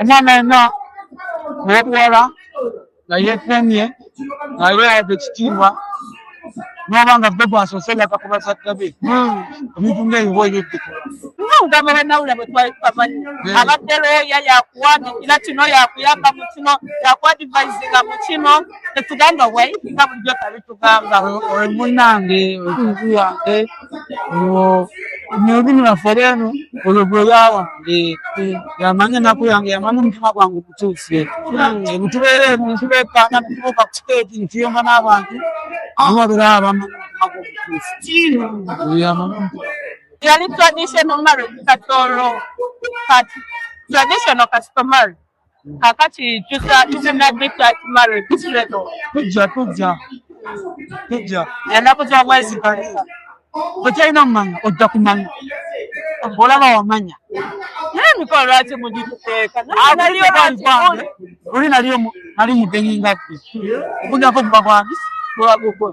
Omwana n'okuwala nga yeekomye nga yeeyava ekitiibwa n'obanga bwe bw'asosera akakuba saddabe ebintu ng'ebyo ebyokukola. Ngamba bannawula bwe twali tubamanyi abadde looya yakuwandiikira kino yakuyamba mu kino yakuadivisinga mu kino tetugamba wayitinga bulijjo tabitugamba. Munnange ekintu yange olulimi lwaffe leeno olwo gwe yawange yamanyi ennaku yange yamanyi omutima gwange omutuufu bwetubeera eno netubeekana netubuuka ku siteegi netuyomba n'abantu ababeera abamanyi omutima gwomutuufu yamanyi omutima. Yali traditional marriage katolo kati traditional customary kakati tuzina detached marriage tujja ennaku z'omwezi kalisa okyalina omumanya ojja kumanya olaba wamanya naye emikolo lwaki mugituteeka oli nali mugenyi ngabbi okujjako kuba bwange bwaguko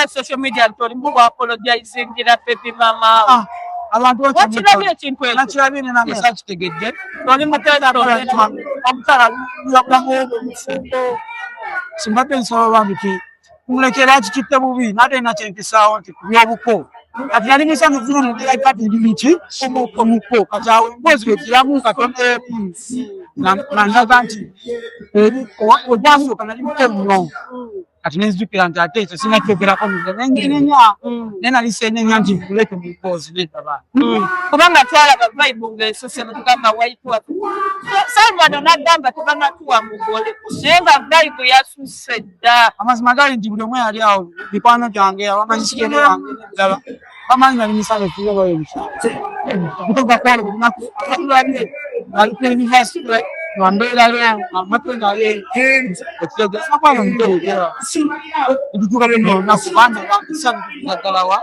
social media ntolimu bwapologizingira baby mama abantu wakirabye ekintu ekyo nakirabye nenange sakitegedde oli muteesa omutala yabulamu simbadde nsaba bantu ti mulekera kikitte bubi nate nakyenkisaawo nti kubyobuko kati nali musanvu kati ndi miki omuko kati awo emboozi bwekiramu katondeeku nandaga nti ojasooka nali mutemuno kati nenzijukira nti ate ekyo sinakyogerako nengenenya naye nali senenya nti muleke muboozi nedaba kubanga twalaba vibe ng'esose netugamba waitwa Salvador n'agamba tebanatuwa mugole naye nga vibe yasusse dda. Amazima gali nti buli omu yali awo mikwano gyange abamanyi kigende yange nedaba bamanyi nali misango kiyoba okutoka kwalo bunaku atulabye nali ku university wambeera amatwe naye ekitegeeza kwalo nteegera ebituuka byonna kubanga bangisanu naddalawa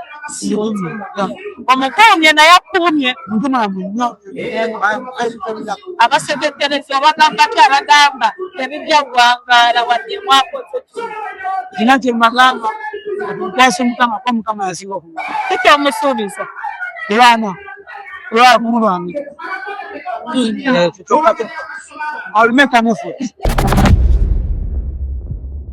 omukuumye naye akuumye ntumamu nnyo abasegetereza abagamba ti abagamba tebijja kuwangaala wadde mwakoze kino ina kyemagamba nkwasa omukama ko mukama yasinga okumanya kikyomusuubiza ebana olwakulu lwange I'll make an effort.